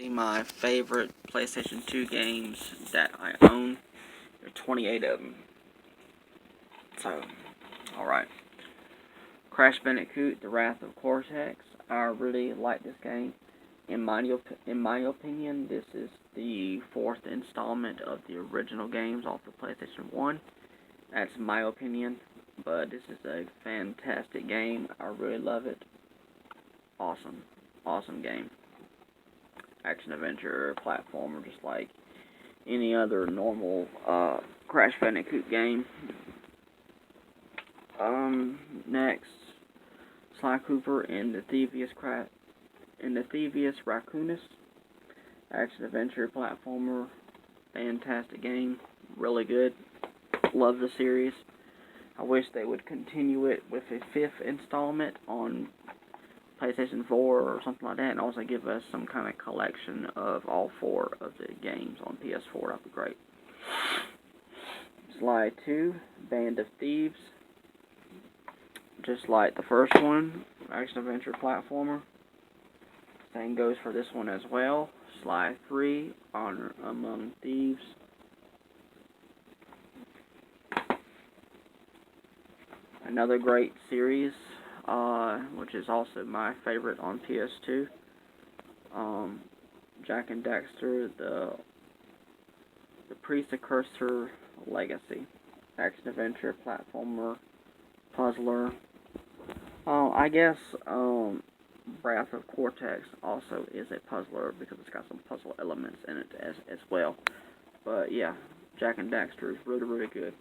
My favorite PlayStation 2 games that I own. There are 28 of them. So, alright. Crash Bandicoot, The Wrath of Cortex. I really like this game. In my opinion, this is the fourth installment of the original games off the PlayStation 1. That's my opinion, but this is a fantastic game. I really love it. Awesome game. Action adventure platformer, just like any other normal Crash Bandicoot game. Next, Sly Cooper and the Thievius Raccoonus. Action adventure platformer, fantastic game, really good. Love the series. I wish they would continue it with a fifth installment on PlayStation 4 or something like that, and also give us some kind of collection of all four of the games on PS4. That'd be great. Sly 2, Band of Thieves. Just like the first one, action adventure platformer. Same goes for this one as well. Sly 3, Honor Among Thieves. Another great series, which is also my favorite on PS2. Jak and Daxter, the Precursor Legacy. Action adventure platformer, puzzler. I guess Wrath of Cortex also is a puzzler because it's got some puzzle elements in it as well. But yeah, Jak and Daxter is really good.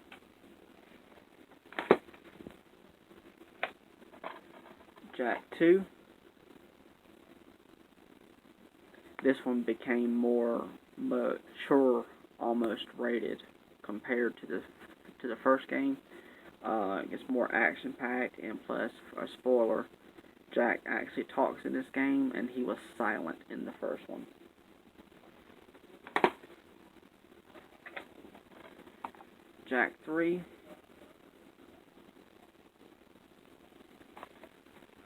Jak 2. This one became more mature, almost rated compared to the first game. It's more action-packed, and plus, a spoiler, Jak actually talks in this game, and he was silent in the first one. Jak 3.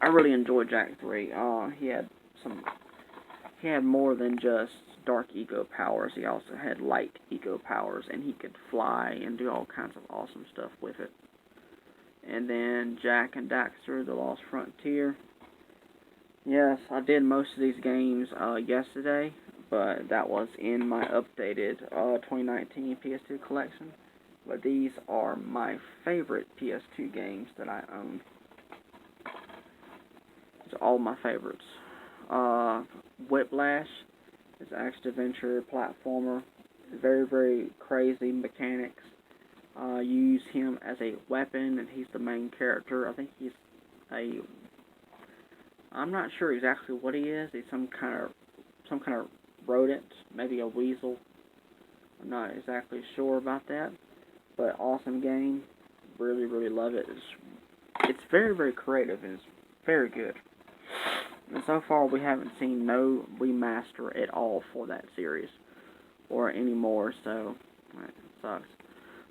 I really enjoyed Jak 3. He had more than just dark ego powers. He also had light ego powers, and he could fly and do all kinds of awesome stuff with it. And then Jak and Daxter, The Lost Frontier. Yes, I did most of these games yesterday, but that was in my updated 2019 PS2 collection. But these are my favorite PS2 games that I own. These are all my favorites. Whiplash is an action adventure platformer. Very crazy mechanics. Use him as a weapon, and he's the main character. I think he's I'm not sure exactly what he is. He's some kind of rodent, maybe a weasel. I'm not exactly sure about that, but awesome game. Really love it. It's very creative, and it's very good. And so far, we haven't seen no remaster at all for that series or anymore, so it sucks.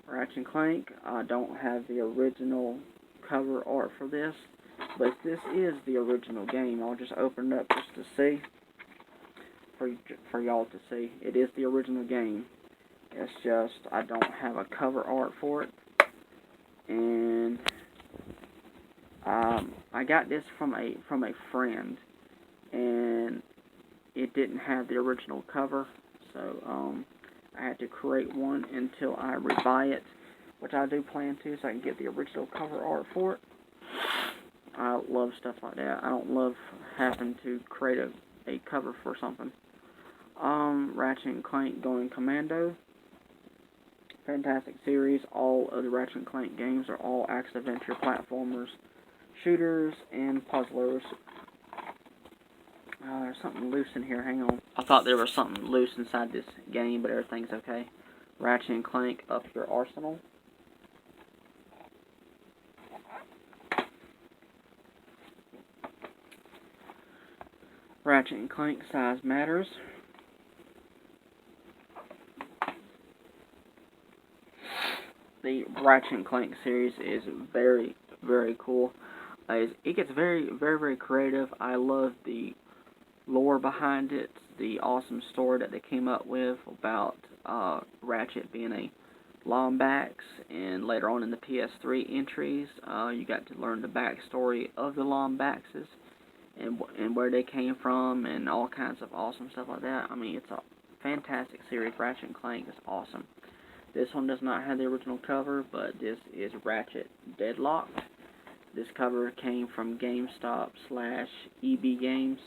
Ratchet and Clank, I don't have the original cover art for this, but this is the original game. I'll just open it up just to see, for y'all to see. It is the original game. It's just I don't have a cover art for it, and I got this from a friend, and it didn't have the original cover, so I had to create one until I rebuy it, which I do plan to, so I can get the original cover art for it. I love stuff like that. I don't love having to create a cover for something. Ratchet and Clank Going Commando. Fantastic series. All of the Ratchet and Clank games are all action adventure platformers, shooters, and puzzlers. There's something loose in here. Hang on. I thought there was something loose inside this game, but everything's okay. Ratchet and Clank Up Your Arsenal. Ratchet and Clank Size Matters. The Ratchet and Clank series is very cool. It gets very creative. I love the lore behind it, the awesome story that they came up with about Ratchet being a Lombax, and later on in the PS3 entries, you got to learn the backstory of the Lombaxes and where they came from and all kinds of awesome stuff like that. I mean, it's a fantastic series. Ratchet and Clank is awesome. This one does not have the original cover, but this is Ratchet Deadlocked. This cover came from GameStop/EB Games.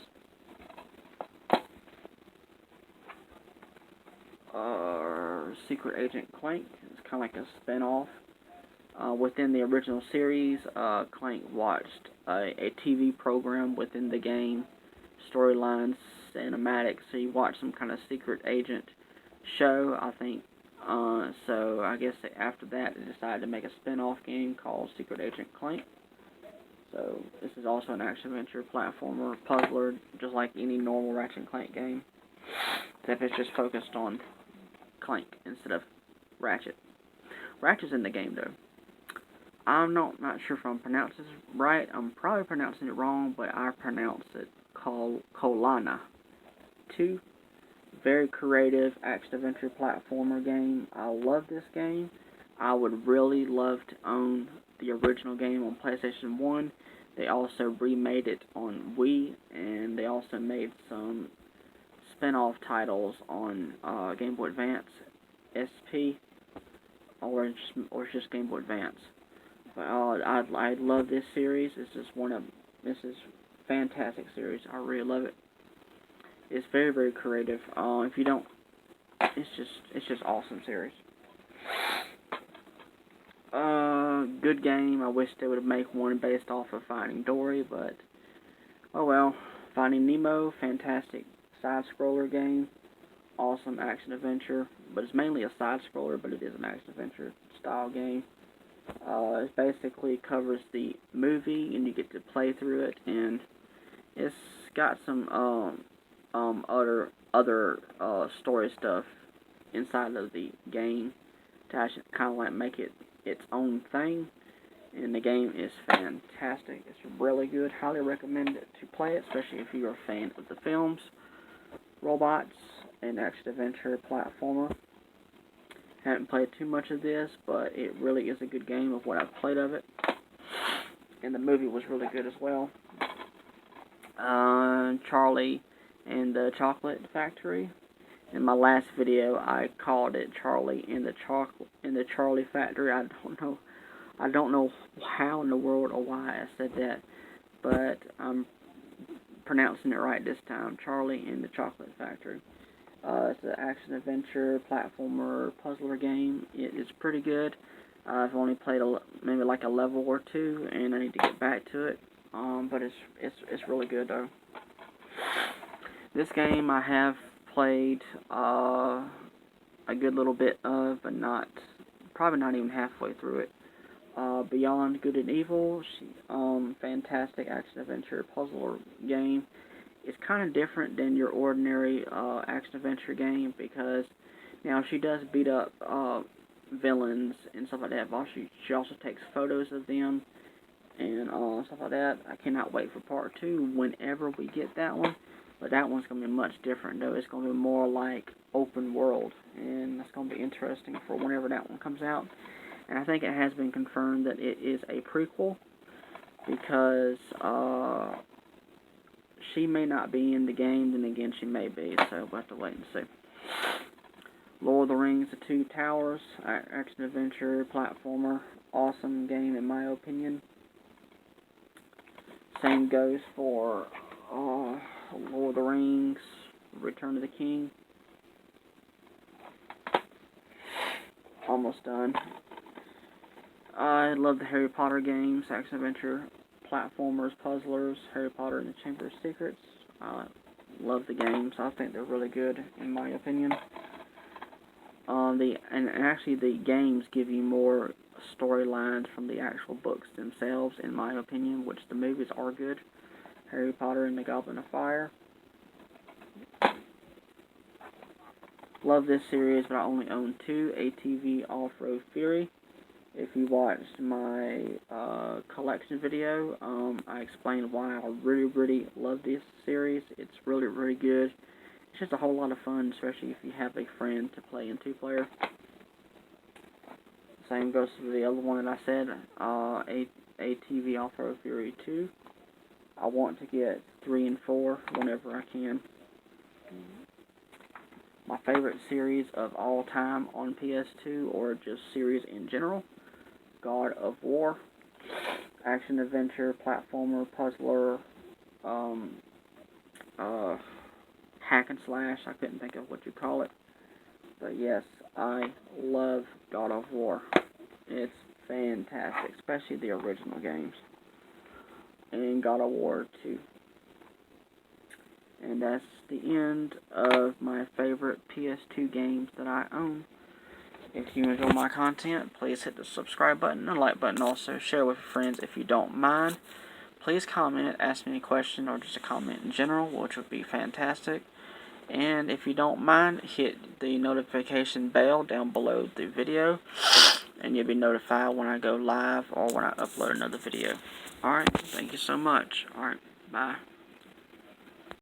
Secret Agent Clank. It's kind of like a spin-off. Within the original series, Clank watched a TV program within the game, storylines, cinematics, so you watch some kind of secret agent show, I think. So I guess after that, they decided to make a spin-off game called Secret Agent Clank. So this is also an action-adventure platformer, puzzler, just like any normal Ratchet & Clank game, except it's just focused on Clank instead of Ratchet. Ratchet's in the game, though. I'm not sure if I'm pronouncing this right. I'm probably pronouncing it wrong, but I pronounce it Kolana 2. Very creative action-adventure platformer game. I love this game. I would really love to own the original game on PlayStation 1. They also remade it on Wii, and they also made some spin-off titles on Game Boy Advance, SP, or just Game Boy Advance. But I love this series. This is fantastic series. I really love it. It's very, very creative. If you don't, it's just awesome series. Good game. I wish they would have made one based off of Finding Dory, but oh well. Finding Nemo, fantastic side-scroller game. Awesome action-adventure, but it's mainly a side-scroller, but it is an action-adventure style game. It basically covers the movie, and you get to play through it, and it's got some other story stuff inside of the game to actually kind of like make it its own thing. And the game is fantastic. It's really good. Highly recommend it to play it, especially if you're a fan of the films, robots, and action-adventure platformer. Haven't played too much of this, but it really is a good game of what I've played of it. And the movie was really good as well. Charlie and the Chocolate Factory. In my last video, I called it Charlie and the Charlie Factory. I don't know how in the world or why I said that, but I'm pronouncing it right this time. Charlie and the Chocolate Factory. It's an action-adventure, platformer, puzzler game. It is pretty good. I've only played maybe like a level or two, and I need to get back to it. But it's really good though. This game I have played a good little bit of, but probably not even halfway through it. Beyond Good and Evil, fantastic action-adventure puzzler game. It's kind of different than your ordinary action-adventure game, because now she does beat up villains and stuff like that, but she also takes photos of them and stuff like that. I cannot wait for part 2 whenever we get that one, but that one's going to be much different though. It's going to be more like open world, and that's going to be interesting for whenever that one comes out. And I think it has been confirmed that it is a prequel, because she may not be in the game, then again she may be, so we'll have to wait and see. Lord of the Rings, The Two Towers, action-adventure, platformer, awesome game in my opinion. Same goes for Lord of the Rings, Return of the King. Almost done. I love the Harry Potter games, action-adventure, platformers, puzzlers, Harry Potter and the Chamber of Secrets. I love the games. I think they're really good in my opinion. Actually the games give you more storylines from the actual books themselves, in my opinion, which the movies are good. Harry Potter and the Goblet of Fire. Love this series, but I only own 2. ATV Off-Road Fury. If you watched my collection video, I explained why I really, really love this series. It's really, really good. It's just a whole lot of fun, especially if you have a friend to play in 2-player. Same goes to the other one that I said, ATV Off-Road Fury 2. I want to get 3 and 4 whenever I can. My favorite series of all time on PS2, or just series in general, God of War. Action, adventure, platformer, puzzler, hack and slash. I couldn't think of what you call it. But yes, I love God of War. It's fantastic, especially the original games. And God of War 2. And that's the end of my favorite PS2 games that I own. If you enjoy my content, please hit the subscribe button and like button. Also, share with your friends if you don't mind. Please comment, ask me a question, or just a comment in general, which would be fantastic. And if you don't mind, hit the notification bell down below the video, and you'll be notified when I go live or when I upload another video. Alright, thank you so much. Alright, bye.